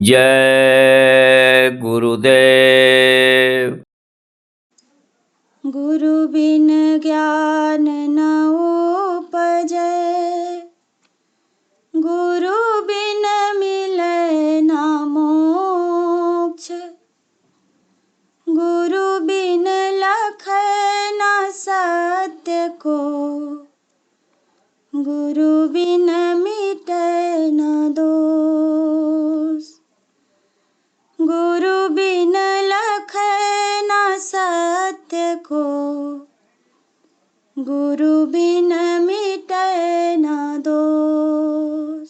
जय गुरुदेव। गुरु बिन ज्ञान न उपजै, गुरु बिन मिलै ना मोक्ष। गुरु बिन लखै ना सत्य को, गुरु बिन मिटै ना दोष। गुरु बिन लखै ना सत्य को, गुरु बिन मिटै ना दोष।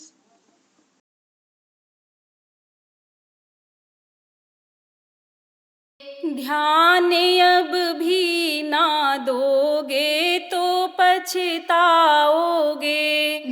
ध्यान अब भी ना दोगे तो पछताओगे।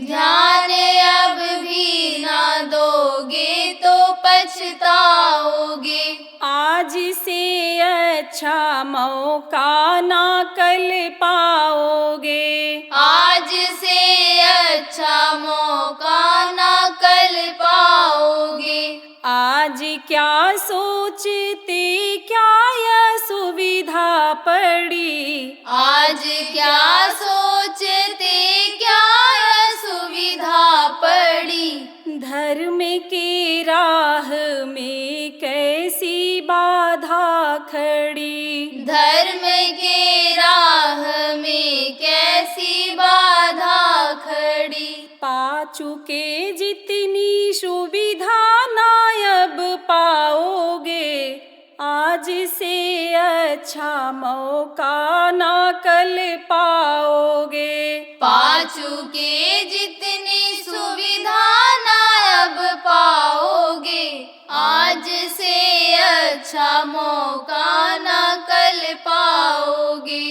ध्यान अब भी ना दोगे तो पछताओगे। आज से अच्छा मौका ना कल पाओगे। आज से अच्छा मौका ना कल पाओगे। आज क्या सोचते क्या यह सुविधा पड़ी। आज क्या सोचते क्या यह सुविधा पड़ी। धर्म की राह में कैसी बाधा खड़ी। धर्म के राह में कैसी बाधा खड़ी। पा चुके जितनी सुविधा ना अब पाओगे। आज से अच्छा मौका ना कल पाओगे। पा चुके जितनी सुविधा ना अब पाओगे। आज से अच्छा मौका ना कल पाओगे।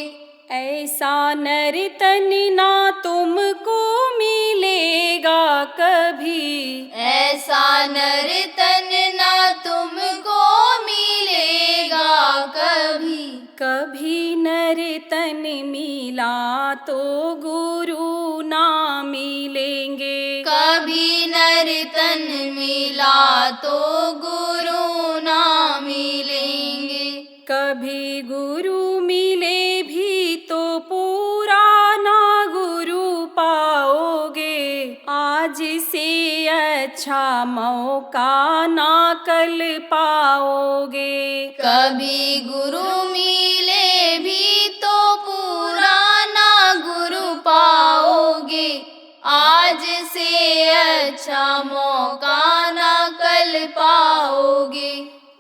ऐसा नर्तन ना तुमको मिलेगा कभी। ऐसा नर्तन ना तुमको मिलेगा कभी। कभी नर्तन मिला तो गुरु ना मिलेंगे। कभी नर्तन मिला तो गुरु ना मिलेंगे। कभी गुरु मिले भी तो पुराना गुरु पाओगे। आज से अच्छा मौका ना कल पाओगे। कभी गुरु मिले भी तो पुराना गुरु पाओगे। आज से अच्छा मौका ना कल पाओगे।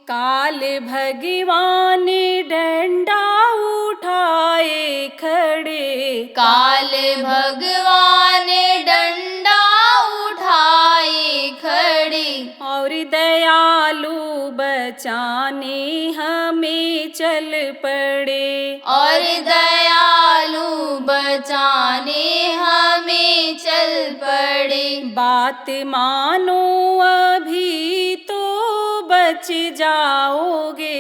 काल भगवान डंडा उठाए खड़े। काल भगवान डंडा उठाए खड़े। और दयालु बचाने हमें चल पड़े। और दयालु बचाने हमें चल पड़े। बात मानो अभी तो बच जाओगे।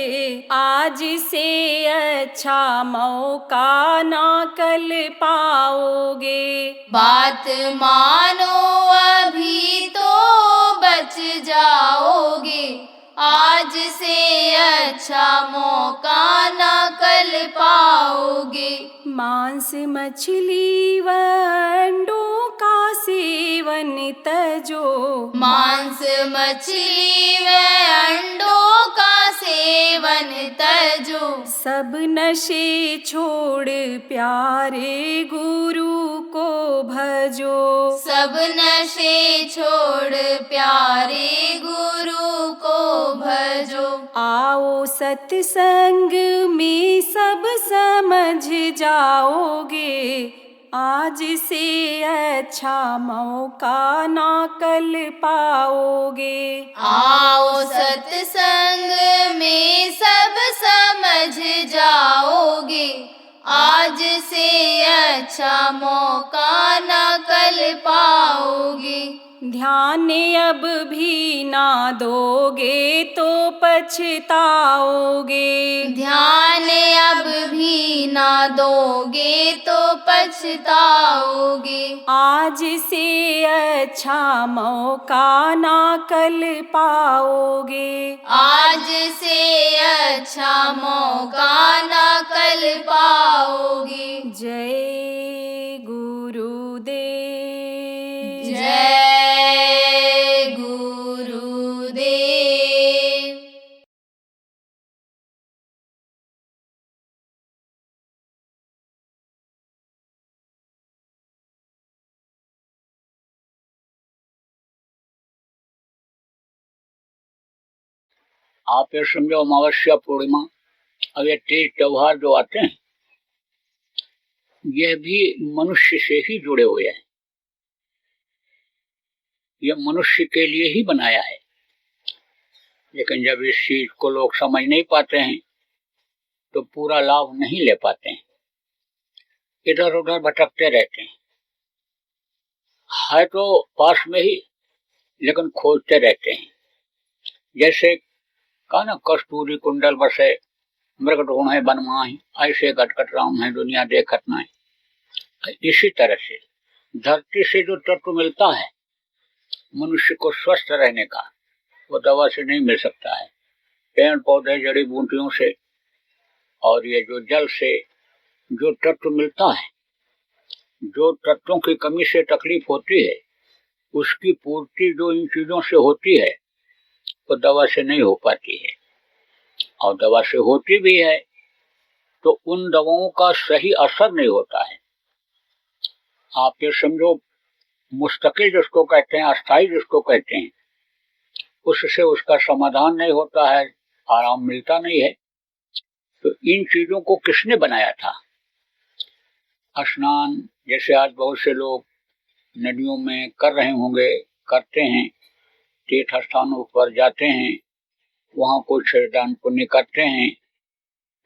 आज से अच्छा मौका ना कल पाओगे। बात मानो अभी तो बच जाओगे। आज से अच्छा मौका ना कल पाओगे। मांस मछली व अंडों का सेवन तजो। मांस मछली व अंडों का सेवन तजो। सब नशे छोड़ प्यारे गुरु को भजो। सब नशे छोड़ प्यारे गुरु को भजो। आओ सत्संग में सब समझ जाओगे। आज से अच्छा मौका ना कल पाओगे। आओ सत्संग में सब समझ जाओगे। आज से अच्छा मौका ना कल पाओगे। ध्यान अब भी ना दोगे तो पछताओगे। ध्यान अब भी ना दोगे तो पछताओगे। आज से अच्छा मौका ना कल पाओगे। आज से अच्छा मौका ना कल पाओगे। जय गुरुदेव। जय गुरुदेव। आप ये समझो अमावस्या पूर्णिमा और ये तीज त्योहार जो आते हैं यह भी मनुष्य से ही जुड़े हुए हैं। यह मनुष्य के लिए ही बनाया है, लेकिन जब इस चीज को लोग समझ नहीं पाते हैं तो पूरा लाभ नहीं ले पाते हैं, इधर उधर भटकते रहते हैं। है तो पास में ही लेकिन खोजते रहते हैं। जैसे कहा ना, कस्तूरी कुंडल बसे मृग ढूंढे बन माही, ऐसे कटकट राम है दुनिया देखत नहीं। इसी तरह से धरती से जो तत्व मिलता है मनुष्य को स्वस्थ रहने का, वो दवा से नहीं मिल सकता है। पेड़ पौधे जड़ी बूटियों से और ये जो जल से जो तत्व मिलता है, जो तत्वों की कमी से तकलीफ होती है उसकी पूर्ति जो इन चीजों से होती है वो दवा से नहीं हो पाती है। और दवा से होती भी है तो उन दवाओं का सही असर नहीं होता है। आप ये समझो, मुस्तकिल जिसको कहते हैं, अस्थाई जिसको कहते हैं, उससे उसका समाधान नहीं होता है, आराम मिलता नहीं है। तो इन चीजों को किसने बनाया था? स्नान जैसे आज बहुत से लोग नदियों में कर रहे होंगे, करते हैं, तीर्थ स्थानों पर जाते हैं, वहां कुछ दान पुण्य करते हैं,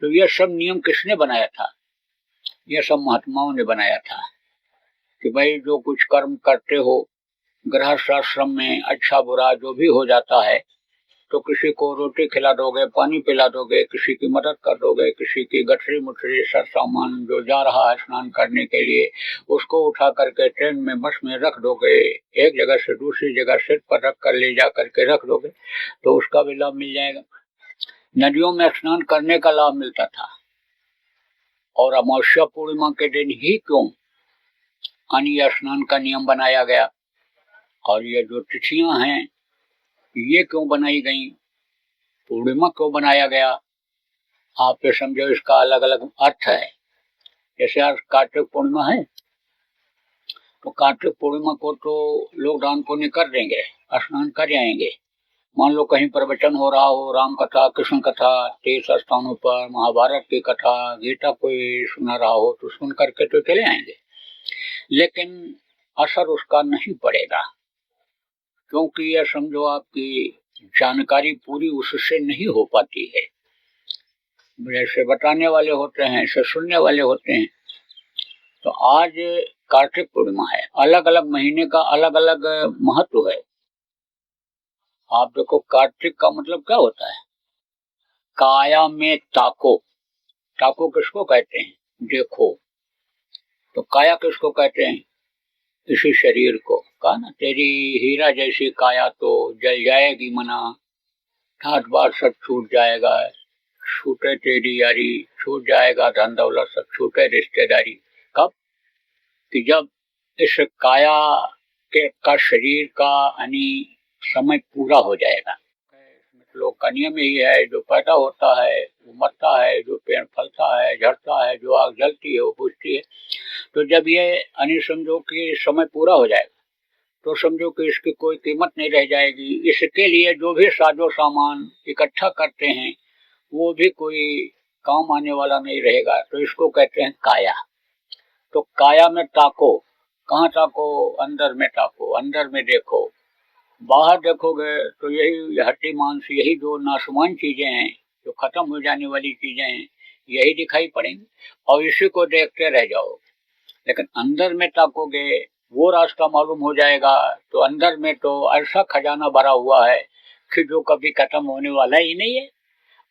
तो यह सब नियम किसने बनाया था? यह सब महात्माओं ने बनाया था कि भाई जो कुछ कर्म करते हो गृहस्थ आश्रम में, अच्छा बुरा जो भी हो जाता है, तो किसी को रोटी खिला दोगे, पानी पिला दोगे, किसी की मदद कर दोगे, किसी की गठरी मुठरी सर सामान जो जा रहा है स्नान करने के लिए उसको उठा करके ट्रेन में बस में रख दोगे, एक जगह से दूसरी जगह सिर पर रख कर ले जा करके रख दोगे, तो उसका भी लाभ मिल जाएगा। नदियों में स्नान करने का लाभ मिलता था। और अमावस्या पूर्णिमा के दिन ही क्यों अनिय स्नान का नियम बनाया गया? और ये जो तिथियां हैं ये क्यों बनाई गई? पूर्णिमा क्यों बनाया गया? आप ये समझो, इसका अलग अलग अर्थ है। जैसे आज कार्तिक पूर्णिमा है तो कार्तिक पूर्णिमा को तो लोग दान पुण्य कर देंगे, स्नान कर आएंगे। मान लो कहीं प्रवचन हो रहा हो, राम कथा, कृष्ण कथा, तीर्थ स्थानों पर महाभारत की कथा, गीता कोई सुना रहा हो तो सुन करके तो चले आएंगे, लेकिन असर उसका नहीं पड़ेगा, क्योंकि यह समझो आपकी जानकारी पूरी उससे नहीं हो पाती है। जैसे बताने वाले होते हैं, ऐसे सुनने वाले होते हैं। तो आज कार्तिक पूर्णिमा है, अलग अलग महीने का अलग अलग महत्व है। आप देखो, कार्तिक का मतलब क्या होता है? काया में ताको। ताको किसको कहते हैं? देखो। तो काया किसको कहते हैं? इसी शरीर को। कहा ना, तेरी हीरा जैसी काया तो जल जाएगी मना, ठाट बाट सब छूट जाएगा, छूटे तेरी यारी, छूट जाएगा धन दौलत सब, छूटे रिश्तेदारी। कब? कि जब इस काया के का शरीर का यानी समय पूरा हो जाएगा। लोग का नियम यही है, जो पैदा होता है वो मरता है, जो पेड़ फलता है झड़ता है, जो आग जलती है वो बुझती है। तो जब ये यानी समझो कि समय पूरा हो जाएगा तो समझो कि इसकी कोई कीमत नहीं रह जाएगी। इसके लिए जो भी साजो सामान इकट्ठा करते हैं वो भी कोई काम आने वाला नहीं रहेगा। तो इसको कहते हैं काया। तो काया में ताको। कहाँ ताको? अंदर में ताको, अंदर में देखो। बाहर देखोगे तो यही हड्डी मांस, यही जो नाशवान चीजें हैं, जो खत्म हो जाने वाली चीजें हैं, यही दिखाई पड़ेंगी और इसी को देखते रह जाओगे। लेकिन अंदर में ताकोगे, वो रास्ता मालूम हो जाएगा। तो अंदर में तो ऐसा खजाना भरा हुआ है कि जो कभी खत्म होने वाला ही नहीं है।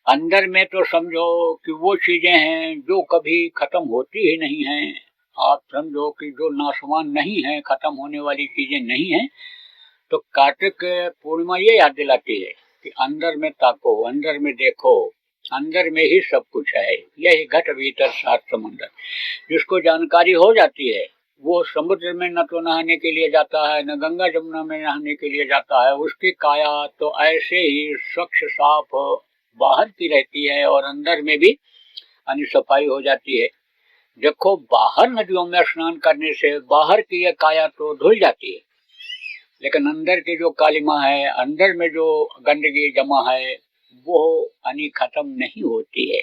अंदर में तो समझो कि वो चीजें हैं जो कभी खत्म होती ही नहीं हैं। आप समझो कि जो नाशवान नहीं है, खत्म होने वाली चीजें नहीं है, तो कार्तिक पूर्णिमा ये याद दिलाती है कि अंदर में ताको, अंदर में देखो, अंदर में ही सब कुछ है। यही घट भीतर सात समुंदर। जिसको जानकारी हो जाती है वो समुद्र में न तो नहाने के लिए जाता है, न गंगा जमुना में नहाने के लिए जाता है। उसकी काया तो ऐसे ही स्वच्छ साफ बाहर की रहती है और अंदर में भी यानी सफाई हो जाती है। देखो, बाहर नदियों में स्नान करने से बाहर की यह काया तो धुल जाती है, लेकिन अंदर की जो कालिमा है, अंदर में जो गंदगी जमा है, वो यानी खत्म नहीं होती है।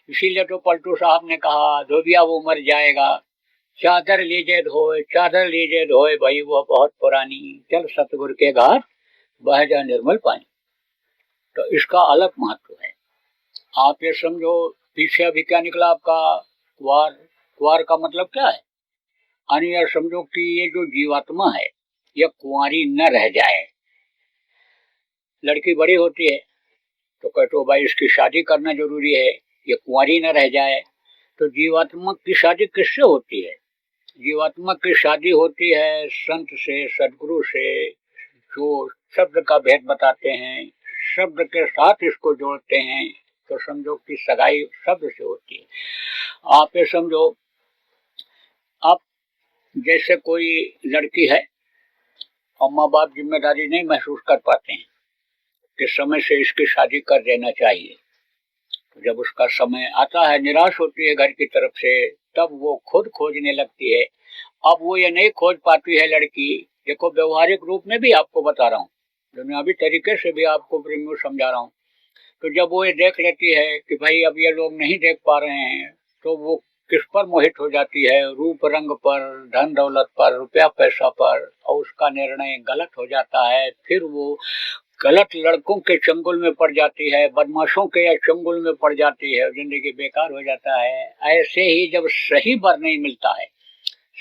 इसीलिए तो पलटू साहब ने कहा, धोबिया वो मर जाएगा, चादर लीजिए धोए, चादर लीजिए धोए, भाई वो बहुत पुरानी, चल सतगुरु के घाट बह जा निर्मल पानी। तो इसका अलग महत्व है। आप ये समझो, पीछे अभी क्या निकला आपका, कुआर। कुआर का मतलब क्या है? यानी यह समझो कि ये जो जीवात्मा है यह कुंवारी न रह जाए। लड़की बड़ी होती है तो कहते हो भाई इसकी शादी करना जरूरी है, ये कुंवारी न रह जाए। तो जीवात्मा की शादी किससे होती है? जीवात्मा की शादी होती है संत से, सदगुरु से, जो शब्द का भेद बताते हैं, शब्द के साथ इसको जोड़ते हैं। तो समझो कि सगाई शब्द से होती है। आप ये समझो, आप जैसे कोई लड़की है और माँ बाप जिम्मेदारी नहीं महसूस कर पाते हैं कि समय से इसकी शादी कर देना चाहिए। तो जब उसका समय आता है, निराश होती है घर की तरफ से, तब वो खुद खोजने लगती है। अब वो ये नहीं खोज पाती है लड़की। देखो, व्यवहारिक रूप में भी आपको बता रहा हूँ, दुनियावी तरीके से भी आपको प्रेमियों समझा रहा हूँ। तो जब वो ये देख लेती है कि भाई अब ये लोग नहीं देख पा रहे हैं, तो वो किस पर मोहित हो जाती है? रूप रंग पर, धन दौलत पर, रुपया पैसा पर, और उसका निर्णय गलत हो जाता है। फिर वो गलत लड़कों के चंगुल में पड़ जाती है, बदमाशों के या चंगुल में पड़ जाती है, जिंदगी बेकार हो जाता है। ऐसे ही जब सही वर नहीं मिलता है,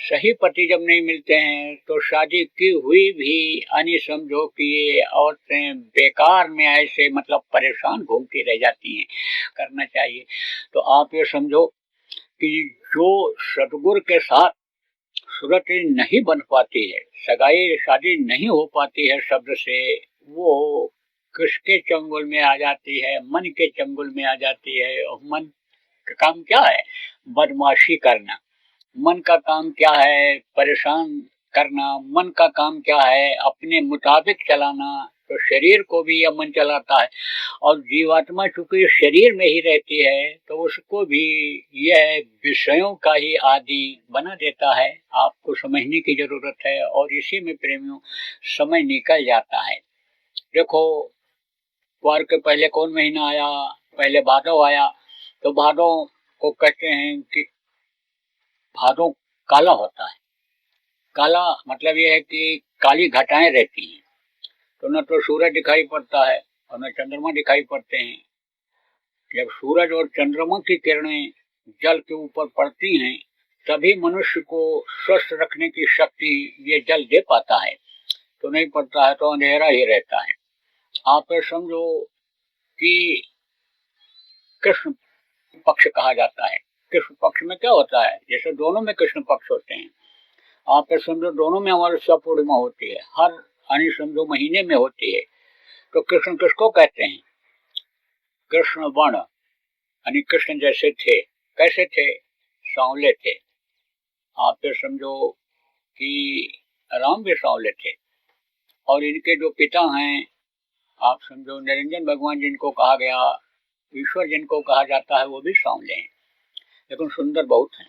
सही पति जब नहीं मिलते हैं, तो शादी की हुई भी यानी समझो कि ये औरतें बेकार में ऐसे मतलब परेशान घूमती रह जाती हैं। करना चाहिए। तो आप ये समझो कि जो सतगुरु के साथ सूरत नहीं बन पाती है, सगाई शादी नहीं हो पाती है शब्द से, वो किसके चंगुल में आ जाती है? मन के चंगुल में आ जाती है। और मन का काम क्या है? बदमाशी करना। मन का काम क्या है? परेशान करना। मन का काम क्या है? अपने मुताबिक चलाना। तो शरीर को भी यह मन चलाता है, और जीवात्मा चूंकि शरीर में ही रहती है तो उसको भी यह विषयों का ही आदि बना देता है। आपको समझने की जरूरत है, और इसी में प्रेमियों समय निकल जाता है। देखो, कुआर के पहले कौन महीना आया? पहले भादव आया। तो भादव को कहते हैं कि भादव काला होता है। काला मतलब यह है कि काली घटाएं रहती हैं। तो न तो सूरज दिखाई पड़ता है और न चंद्रमा दिखाई पड़ते हैं। जब सूरज और चंद्रमा की किरणें जल के ऊपर पड़ती हैं, तभी मनुष्य को स्वस्थ रखने की शक्ति ये जल दे पाता है। तो नहीं पड़ता है तो अंधेरा ही रहता है। आप समझो कि कृष्ण पक्ष कहा जाता है। कृष्ण पक्ष में क्या होता है? जैसे दोनों में कृष्ण पक्ष होते हैं। आप समझो दोनों में अमावस्या पूर्णिमा होती है, हर यानी समझो महीने में होती है। तो कृष्ण किसको कहते हैं? कृष्ण वर्ण यानी कृष्ण जैसे थे। कैसे थे? सांवले थे। आप ये समझो कि राम भी सांवले थे, और इनके जो पिता हैं, आप समझो निरंजन भगवान जिनको कहा गया, ईश्वर जिनको कहा जाता है, वो भी सांवले हैं, लेकिन सुंदर बहुत हैं,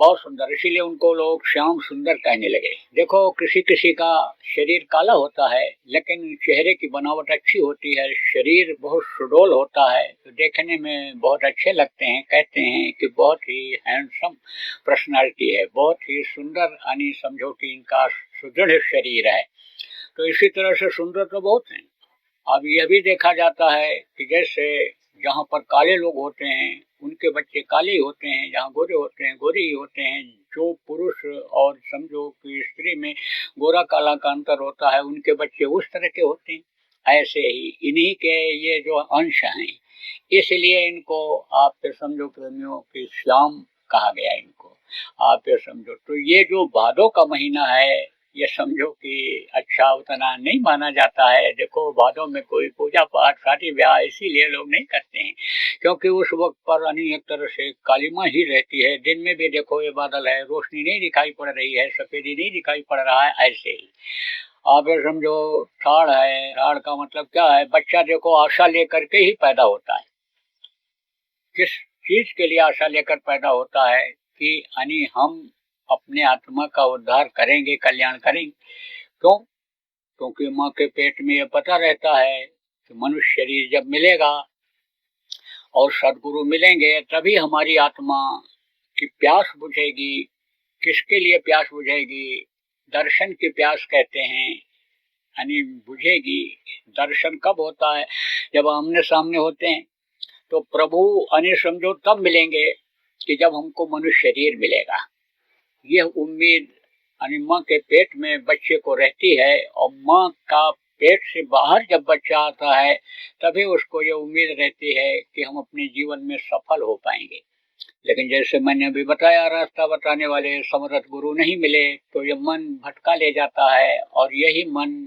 बहुत सुंदर। इसीलिए उनको लोग श्याम सुंदर कहने लगे। देखो, किसी किसी का शरीर काला होता है, लेकिन चेहरे की बनावट अच्छी होती है, शरीर बहुत सुडौल होता है, तो देखने में बहुत अच्छे लगते हैं। कहते हैं कि बहुत ही हैंडसम पर्सनालिटी है, बहुत ही सुंदर, यानी समझो कि इनका सुदृढ़ शरीर है। तो इसी तरह से सुंदर तो बहुत हैं। अब यह भी देखा जाता है कि जैसे जहाँ पर काले लोग होते हैं उनके बच्चे काले ही होते हैं, जहाँ गोरे होते हैं गोरे ही होते हैं। जो पुरुष और समझो कि स्त्री में गोरा काला का अंतर होता है, उनके बच्चे उस तरह के होते हैं। ऐसे ही इन्हीं के ये जो अंश हैं, इसलिए इनको आप समझो प्रेमियों की श्याम कहा गया इनको। आप ये समझो। तो ये जो भादों का महीना है, ये समझो कि अच्छा उतना नहीं माना जाता है। देखो भादों में कोई पूजा पाठ शादी ब्याह इसीलिए लोग नहीं करते हैं क्योंकि उस वक्त पर एक तरह से कालिमा ही रहती है। दिन में भी देखो ये बादल है, रोशनी नहीं दिखाई पड़ रही है, सफेदी नहीं दिखाई पड़ रहा है। ऐसे ही आप ये समझो ठाड़ है। ठाड़ का मतलब क्या है? बच्चा देखो आशा लेकर के ही पैदा होता है। किस चीज के लिए आशा लेकर पैदा होता है कि हम अपने आत्मा का उद्धार करेंगे, कल्याण करेंगे। क्यों? क्योंकि माँ के पेट में ये पता रहता है कि मनुष्य शरीर जब मिलेगा और सद्गुरु मिलेंगे तभी हमारी आत्मा की प्यास बुझेगी। किसके लिए प्यास बुझेगी? दर्शन की प्यास कहते हैं, बुझेगी। दर्शन कब होता है? जब आमने सामने होते हैं। तो प्रभु समझो तब मिलेंगे कि जब हमको मनुष्य शरीर मिलेगा। यह उम्मीद माँ के पेट में बच्चे को रहती है और माँ का पेट से बाहर जब बच्चा आता है तभी उसको ये उम्मीद रहती है कि हम अपने जीवन में सफल हो पाएंगे। लेकिन जैसे मैंने अभी बताया, रास्ता बताने वाले समर्थ गुरु नहीं मिले तो ये मन भटका ले जाता है। और यही मन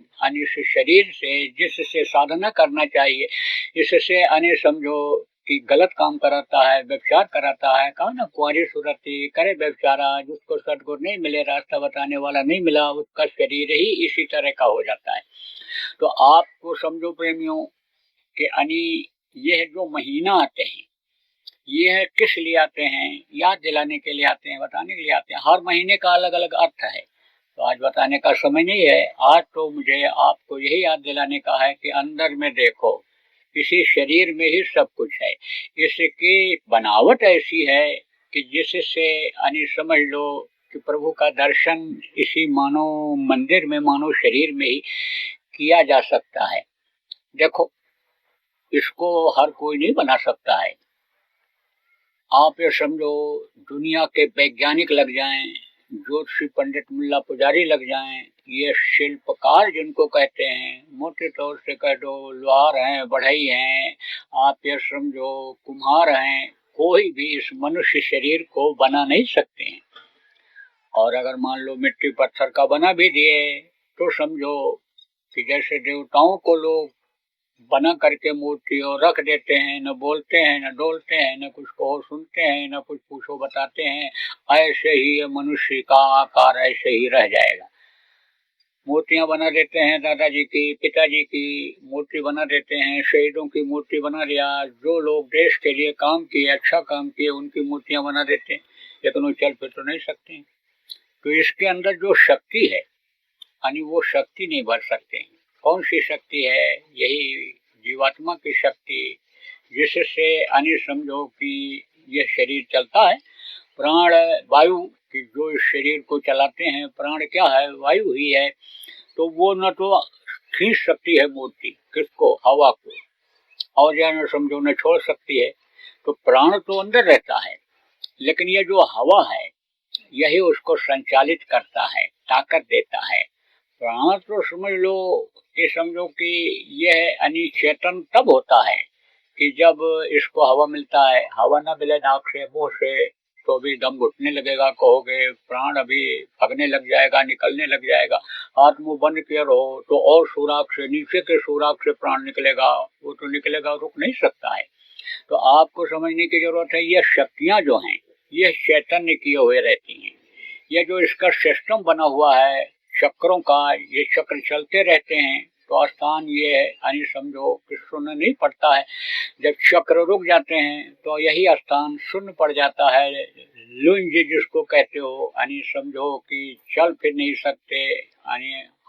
शरीर से जिससे साधना करना चाहिए, इससे समझो कि गलत काम कराता है, व्यभिचार कराता है। कहा ना, कुंवारी सूरती करे व्यभिचारा। जिसको सदगुरु नहीं मिले, रास्ता बताने वाला नहीं मिला, उसका शरीर ही इसी तरह का हो जाता है। तो आपको समझो प्रेमियों कि यह जो महीना आते हैं, यह किस लिए आते हैं? याद दिलाने के लिए आते हैं, बताने के लिए आते हैं। हर महीने का अलग अलग अर्थ है, तो आज बताने का समय नहीं है। आज तो मुझे आपको यही याद दिलाने का है कि अंदर में देखो, इसी शरीर में ही सब कुछ है। इसकी बनावट ऐसी है कि जिससे समझ लो कि प्रभु का दर्शन इसी मानो मंदिर में, मानो शरीर में ही किया जा सकता है। देखो, इसको हर कोई नहीं बना सकता है। आप ये समझो दुनिया के वैज्ञानिक लग जाएं, ज्योतिषी पंडित मुल्ला पुजारी लग जाएं, ये शिल्पकार जिनको कहते हैं, मोटे तौर से कह दो लोहार हैं, बढ़ई हैं, आप ये समझो कुम्हार हैं, कोई भी इस मनुष्य शरीर को बना नहीं सकते हैं। और अगर मान लो मिट्टी पत्थर का बना भी दिए तो समझो कि जैसे देवताओं को लोग बना करके मूर्ति और रख देते हैं, न बोलते हैं, न डोलते हैं, न कुछ कहो सुनते हैं, न कुछ पूछो बताते हैं, ऐसे ही ये मनुष्य का आकार ऐसे ही रह जाएगा। मूर्तियां बना देते हैं, दादाजी की, पिताजी की मूर्ति बना देते हैं, शहीदों की मूर्ति बना दिया, जो लोग देश के लिए काम किए, अच्छा काम किए, उनकी मूर्तियां बना देते हैं, लेकिन वो चल फिर तो नहीं सकते। तो इसके अंदर जो शक्ति है वो शक्ति नहीं भर सकते। कौन सी शक्ति है? यही जीवात्मा की शक्ति, जिससे समझो कि यह शरीर चलता है। प्राण वायु की जो इस शरीर को चलाते हैं, प्राण क्या है? वायु ही है। तो वो न तो खींच सकती है मूर्ति किसको? हवा को, और या न समझो न छोड़ सकती है। तो प्राण तो अंदर रहता है, लेकिन ये जो हवा है यही उसको संचालित करता है, ताकत देता है। प्राण तो समझ लो कि समझो कि यह चेतन तब होता है कि जब इसको हवा मिलता है। हवा ना मिले नाक से, मुंह से, तो भी दम घुटने लगेगा, कहोगे प्राण अभी भगने लग जाएगा, निकलने लग जाएगा। हाथ मुंह बंद किया रहो तो और सुराख से, नीचे के सुराख से प्राण निकलेगा, वो तो निकलेगा, रुक नहीं सकता है। तो आपको समझने की जरूरत है, ये शक्तियां जो हैं ये चैतन्य किए हुए रहती हैं। ये जो इसका सिस्टम बना हुआ है चक्रों का, ये चक्र चलते रहते हैं। तो स्थान ये है समझो कि शून्य नहीं पड़ता है। जब चक्र रुक जाते हैं तो यही स्थान शून्य पड़ जाता है। लुंज जिसको कहते हो, समझो कि चल फिर नहीं सकते,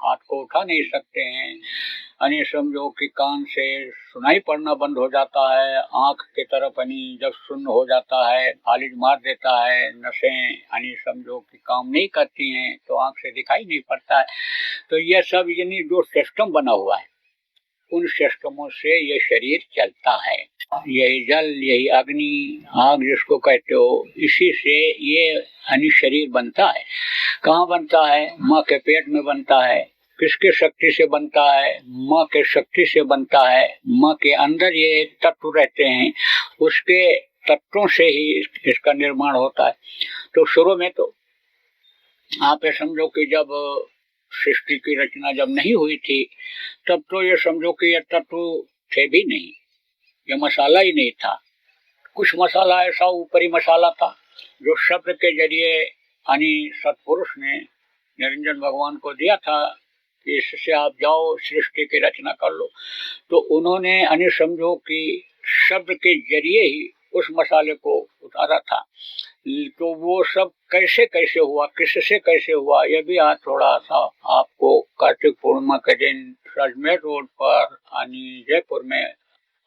हाथ को उठा नहीं सकते हैं, समझो कि कान से सुनाई पड़ना बंद हो जाता है, आंख की तरफ जब शून्य हो जाता है, फालिज मार देता है, नसें समझो कि काम नहीं करती हैं, तो आंख से दिखाई नहीं पड़ता है। तो यह सब जो सिस्टम बना हुआ है, उन सिस्टमों से ये शरीर चलता है। यही जल, यही अग्नि, आग जिसको कहते हो, इसी से ये शरीर बनता है। कहाँ बनता है? माँ के पेट में बनता है। किसके शक्ति से बनता है? माँ के शक्ति से बनता है। माँ के अंदर ये तत्व रहते हैं, उसके तत्वों से ही इसका निर्माण होता है। तो शुरू में तो आप ये समझो कि जब सृष्टि की रचना जब नहीं हुई थी तब तो ये समझो कि ये तत्व थे भी नहीं, ये मसाला ही नहीं था। कुछ मसाला ऐसा ऊपरी मसाला था जो शब्द के जरिए यानी सतपुरुष ने निरंजन भगवान को दिया था कि इससे आप जाओ सृष्टि की रचना कर लो। तो उन्होंने यानी समझो कि शब्द के जरिए ही उस मसाले को उतारा था। तो वो सब कैसे कैसे हुआ, किससे कैसे हुआ, ये भी आज थोड़ा सा आपको कार्तिक पूर्णिमा के दिन राजमेर रोड पर यानी जयपुर में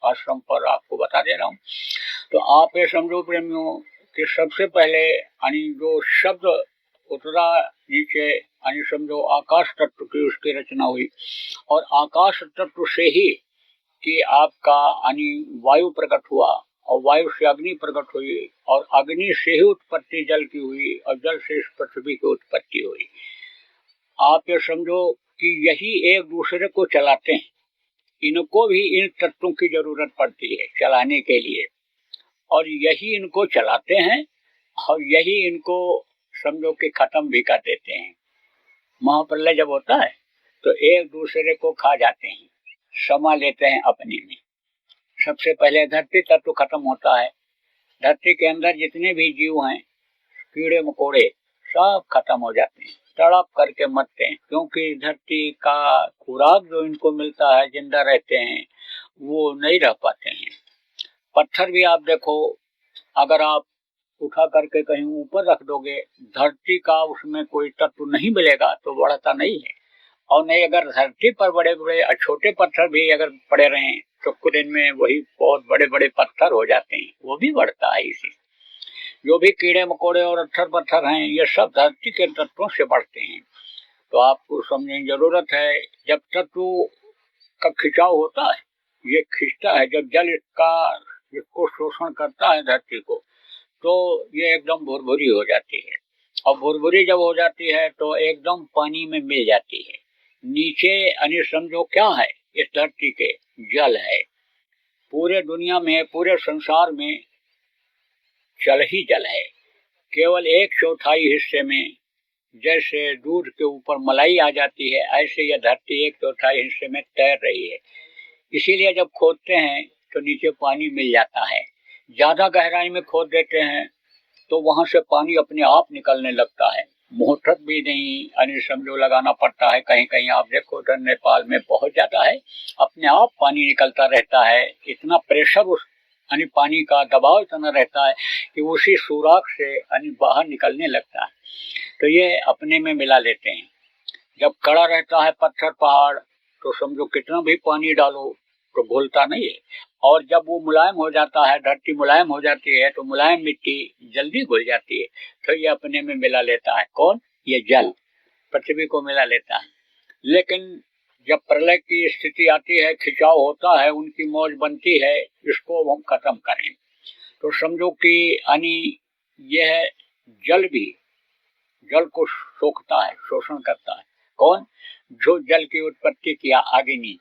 आश्रम पर आपको बता दे रहा हूँ। तो आप ये समझो प्रेमियों कि सबसे पहले यानी जो शब्द उतरा नीचे यानी समझो आकाश तत्व की उसकी रचना हुई, और आकाश तत्व से ही कि आपका यानी वायु प्रकट हुआ, और वायु से अग्नि प्रकट हुई, और अग्नि से ही उत्पत्ति जल की हुई, और जल से इस पृथ्वी की उत्पत्ति हुई। आप ये समझो कि यही एक दूसरे को चलाते हैं, इनको भी इन तत्वों की जरूरत पड़ती है चलाने के लिए, और यही इनको चलाते हैं और यही इनको समझो कि खत्म भी कर देते हैं। महाप्रलय जब होता है तो एक दूसरे को खा जाते हैं, समा लेते हैं अपने में। सबसे पहले धरती तत्व खत्म होता है, धरती के अंदर जितने भी जीव हैं कीड़े मकोड़े सब खत्म हो जाते हैं, तड़प करके मरते हैं, क्योंकि धरती का खुराक जो इनको मिलता है जिंदा रहते हैं वो नहीं रह पाते हैं। पत्थर भी आप देखो, अगर आप उठा करके कहीं ऊपर रख दोगे, धरती का उसमें कोई तत्व नहीं मिलेगा तो बढ़ता नहीं है। और नहीं, अगर धरती पर बड़े बड़े छोटे पत्थर भी अगर पड़े रहें तो कुछ दिन में वही बहुत बड़े बड़े पत्थर हो जाते हैं, वो भी बढ़ता है। इसी जो भी कीड़े मकोड़े और अत्थर पत्थर हैं ये सब धरती के तत्वों से बढ़ते हैं। तो आपको समझने की जरूरत है, जब तत्व का खिंचाव होता है, ये खींचता है, जब जल इसको शोषण करता है धरती को, तो ये एकदम भुरभुरी हो जाती है, और भुरभुरी जब हो जाती है तो एकदम पानी में मिल जाती है। नीचे यानी समझो क्या है, इस धरती के जल है, पूरे दुनिया में पूरे संसार में जल ही जल है। केवल 1/4 हिस्से में जैसे दूध के ऊपर मलाई आ जाती है, ऐसे यह धरती 1/4 हिस्से में तैर रही है। इसीलिए जब खोदते हैं तो नीचे पानी मिल जाता है। ज्यादा गहराई में खोद देते हैं तो वहां से पानी अपने आप निकलने लगता है, मोटर भी नहीं यानी समझो लगाना पड़ता है। कहीं कहीं आप देखो उधर नेपाल में बहुत ज्यादा है, अपने आप पानी निकलता रहता है। इतना प्रेशर उस यानी पानी का दबाव इतना रहता है कि उसी सुराख से यानी बाहर निकलने लगता है। तो ये अपने में मिला लेते हैं। जब कड़ा रहता है पत्थर पहाड़ तो समझो कितना भी पानी डालो तो घुलता नहीं है, और जब वो मुलायम हो जाता है, धरती मुलायम हो जाती है तो मुलायम मिट्टी जल्दी घुल जाती है। तो ये अपने में मिला लेता है। कौन? ये जल पृथ्वी को मिला लेता है। लेकिन जब प्रलय की स्थिति आती है, खिंचाव होता है, उनकी मौज बनती है, इसको हम खत्म करें तो समझो कि यानी यह जल भी जल को सोखता है, शोषण करता है। कौन? जो जल की उत्पत्ति किया, अग्नि,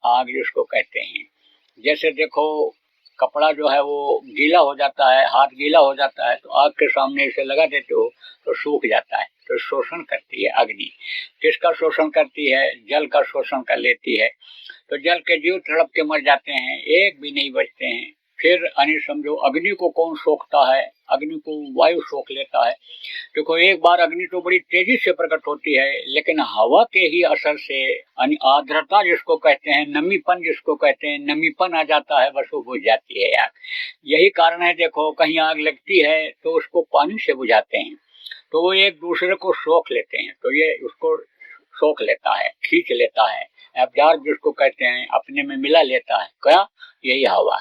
आग जिसको कहते हैं। जैसे देखो कपड़ा जो है वो गीला हो जाता है, हाथ गीला हो जाता है तो आग के सामने इसे लगा देते हो तो सूख जाता है। तो शोषण करती है अग्नि। किसका शोषण करती है? जल का शोषण कर लेती है। तो जल के जीव तड़प के मर जाते हैं, एक भी नहीं बचते हैं। फिर यानी समझो अग्नि को कौन सोखता है? अग्नि को वायु सोख लेता है। देखो एक बार अग्नि तो बड़ी तेजी से प्रकट होती है, लेकिन हवा के ही असर से यानी आर्द्रता जिसको कहते हैं, नमीपन जिसको कहते हैं, नमीपन आ जाता है, बस वो बुझ जाती है आग। यही कारण है, देखो कहीं आग लगती है तो उसको पानी से बुझाते हैं तो वो एक दूसरे को सोख लेते हैं। तो ये उसको सोख लेता है, खींच लेता है, एब्जॉर्ब जिसको कहते हैं, अपने में मिला लेता है। क्या? यही हवा।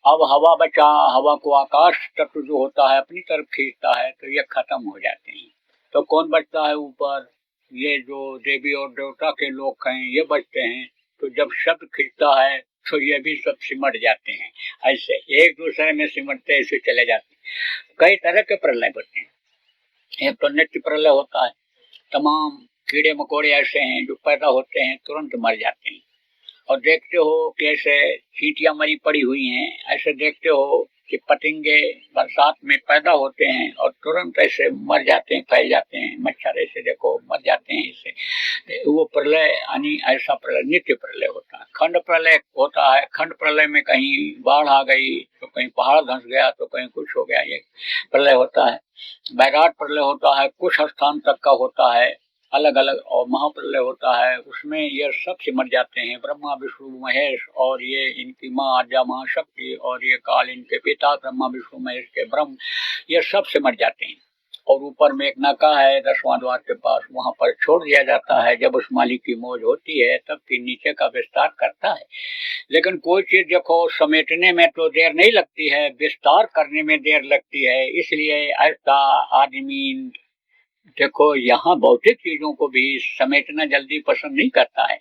अब हवा बचा, हवा को आकाश तत्व जो होता है अपनी तरफ खींचता है तो ये खत्म हो जाते हैं। तो कौन बचता है ऊपर? ये जो देवी और देवता के लोग हैं ये बचते हैं। तो जब शब्द खींचता है तो ये भी सब सिमट जाते हैं, ऐसे एक दूसरे में सिमटते ऐसे चले जाते हैं। कई तरह के प्रलय होते हैं। एक तो नित्य प्रलय होता है, तमाम कीड़े मकोड़े ऐसे हैं जो पैदा होते हैं तुरंत मर जाते हैं। और देखते हो कि ऐसे चींटियां मरी पड़ी हुई हैं, ऐसे देखते हो कि पतंगे बरसात में पैदा होते हैं और तुरंत ऐसे मर जाते हैं, फैल जाते हैं, मच्छर ऐसे देखो मर जाते हैं इससे। वो प्रलय यानी ऐसा प्रलय नित्य प्रलय होता है। खंड प्रलय होता है, खंड प्रलय में कहीं बाढ़ आ गई तो कहीं पहाड़ धंस गया तो कहीं कुछ हो गया, ये प्रलय होता है। वैराट प्रलय होता है, कुछ स्थान तक का होता है अलग अलग। और महाप्रलय होता है, उसमें ये सब सिमट जाते हैं, ब्रह्मा विष्णु महेश और ये इनकी माँ आद्या महाशक्ति और ये काल इनके पिता ब्रह्मा विष्णु महेश के ब्रह्म, ये सब सिमट जाते हैं। और ऊपर में एक नका है 10वां द्वार के पास, वहां पर छोड़ दिया जाता है। जब उस मालिक की मौज होती है तब फिर नीचे का विस्तार करता है। लेकिन कोई चीज देखो समेटने में तो देर नहीं लगती है, विस्तार करने में देर लगती है। इसलिए ऐसा आदमी देखो यहाँ भौतिक चीजों को भी समेटना जल्दी पसंद नहीं करता है।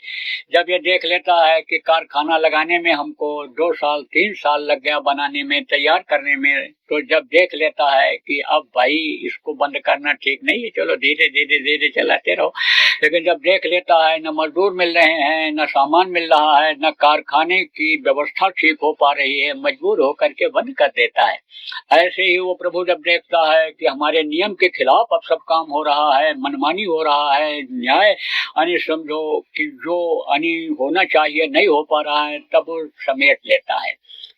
जब ये देख लेता है कि कारखाना लगाने में हमको 2 साल 3 साल लग गया, बनाने में तैयार करने में, तो जब देख लेता है कि अब भाई इसको बंद करना ठीक नहीं है, चलो धीरे धीरे धीरे चलाते रहो। लेकिन जब देख लेता है न मजदूर मिल रहे हैं, न सामान मिल रहा है, न कारखाने की व्यवस्था ठीक हो पा रही है, मजबूर होकर के बंद कर देता है। ऐसे ही वो प्रभु जब देखता है कि हमारे नियम के खिलाफ अब सब काम हो रहा है, मनमानी हो रहा है, न्याय यानी समझो कि जो यानी होना चाहिए नहीं हो पा रहा है, तब वो समेट लेता है।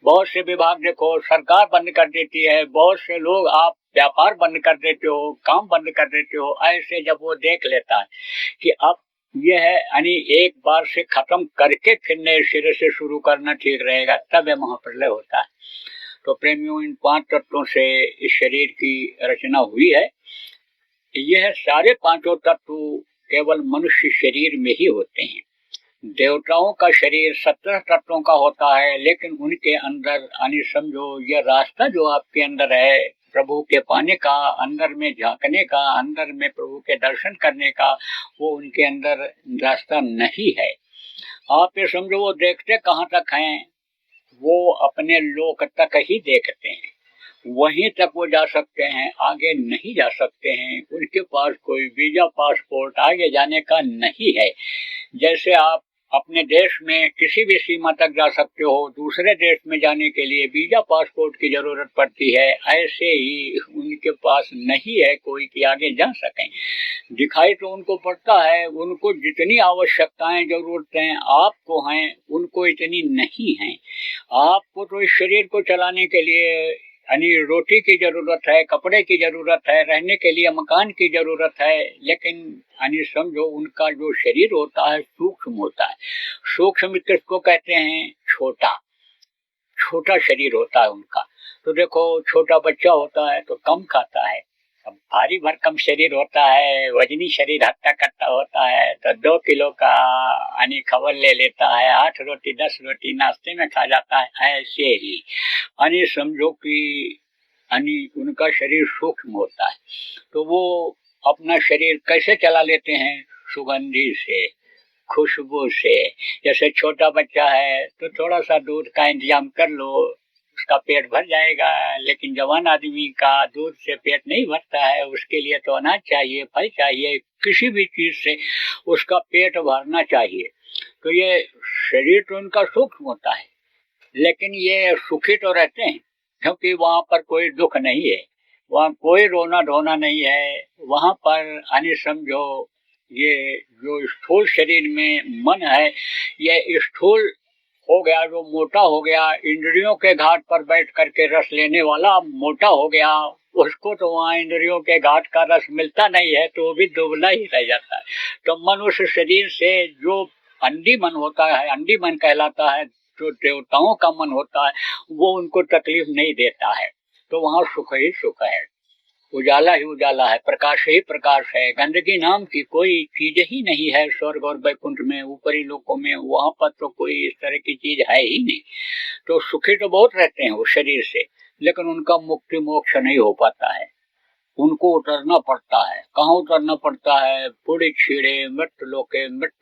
बहुत से विभाग देखो सरकार बंद कर देती है, बहुत से लोग आप व्यापार बंद कर देते हो, काम बंद कर देते हो। ऐसे जब वो देख लेता है कि अब यह है यानी एक बार से खत्म करके फिर नए सिरे से शुरू करना ठीक रहेगा, तब यह महाप्रलय होता है। तो प्रेमियों, इन 5 तत्वों से इस शरीर की रचना हुई है। यह सारे 5 तत्व केवल मनुष्य शरीर में ही होते हैं। देवताओं का शरीर 17 तत्वों का होता है, लेकिन उनके अंदर यानी समझो यह रास्ता जो आपके अंदर है प्रभु के पाने का, अंदर में झांकने का, अंदर में प्रभु के दर्शन करने का, वो उनके अंदर रास्ता नहीं है। आप ये समझो वो देखते कहाँ तक हैं, वो अपने लोक तक ही देखते हैं, वहीं तक वो जा सकते हैं, आगे नहीं जा सकते हैं। उनके पास कोई वीजा पासपोर्ट आगे जाने का नहीं है। जैसे आप अपने देश में किसी भी सीमा तक जा सकते हो, दूसरे देश में जाने के लिए वीजा पासपोर्ट की जरूरत पड़ती है, ऐसे ही उनके पास नहीं है कोई कि आगे जा सकें। दिखाई तो उनको पड़ता है, उनको जितनी आवश्यकताएं जरूरतें आपको हैं उनको इतनी नहीं हैं। आपको तो इस शरीर को चलाने के लिए यानी रोटी की जरूरत है, कपड़े की जरूरत है, रहने के लिए मकान की जरूरत है, लेकिन यानी समझो उनका जो शरीर होता है सूक्ष्म होता है। सूक्ष्म किसको कहते हैं? छोटा, छोटा शरीर होता है उनका। तो देखो छोटा बच्चा होता है तो कम खाता है, अब भारी भरकम शरीर होता है, वजनी शरीर हट्टा कट्टा होता है तो 2 किलो का यानी खबर ले लेता है, 8 रोटी 10 रोटी नाश्ते में खा जाता है। ऐसे ही यानी समझो कि यानी उनका शरीर सूक्ष्म होता है। तो वो अपना शरीर कैसे चला लेते हैं? सुगंधी से, खुशबू से। जैसे छोटा बच्चा है तो थोड़ा सा दूध का इंतजाम कर लो, उसका पेट भर जाएगा। लेकिन जवान आदमी का दूध से पेट नहीं भरता है, उसके लिए तो अनाज चाहिए, फल चाहिए, किसी भी चीज से उसका पेट भरना चाहिए। तो ये शरीर तो उनका सूक्ष्म होता है, लेकिन ये सुखी तो रहते हैं क्योंकि वहां पर कोई दुख नहीं है, वहां कोई रोना धोना नहीं है। वहां पर यानी समझो ये जो स्थूल शरीर में मन है, ये स्थूल हो गया, जो मोटा हो गया, इंद्रियों के घाट पर बैठ करके रस लेने वाला मोटा हो गया, उसको तो वहाँ इंद्रियों के घाट का रस मिलता नहीं है, तो वो भी दुबला ही रह जाता है। तो मनुष्य शरीर से जो अंडी मन होता है, अंडी मन कहलाता है, जो देवताओं का मन होता है, वो उनको तकलीफ नहीं देता है। तो वहाँ सुख ही सुख है, उजाला ही उजाला है, प्रकाश ही प्रकाश है। गंदगी नाम की कोई चीज ही नहीं है स्वर्ग और वैकुंठ में, ऊपरी लोकों में, वहां पर तो कोई इस तरह की चीज है ही नहीं। तो सुखी तो बहुत रहते हैं वो शरीर से, लेकिन उनका मुक्ति मोक्ष नहीं हो पाता है, उनको उतरना पड़ता है। कहाँ उतरना पड़ता है? पूरी छीड़े मृत्यु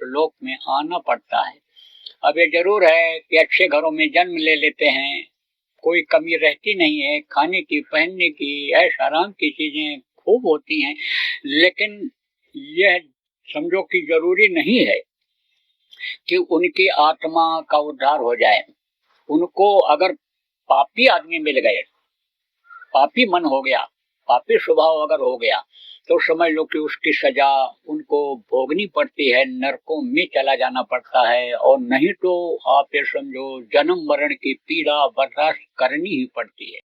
लोक में आना पड़ता है। अब ये जरूर है कि अच्छे घरों में जन्म ले लेते हैं, कोई कमी रहती नहीं है, खाने की, पहनने की, ऐश आराम की चीजें खूब होती हैं, लेकिन यह समझो कि जरूरी नहीं है कि उनकी आत्मा का उद्धार हो जाए। उनको अगर पापी आदमी मिल गए पापी मन हो गया, पापी स्वभाव अगर हो गया, तो समझ लो कि उसकी सजा उनको भोगनी पड़ती है, नरकों में चला जाना पड़ता है। और नहीं तो आप ये समझो जन्म मरण की पीड़ा बर्दाश्त करनी ही पड़ती है।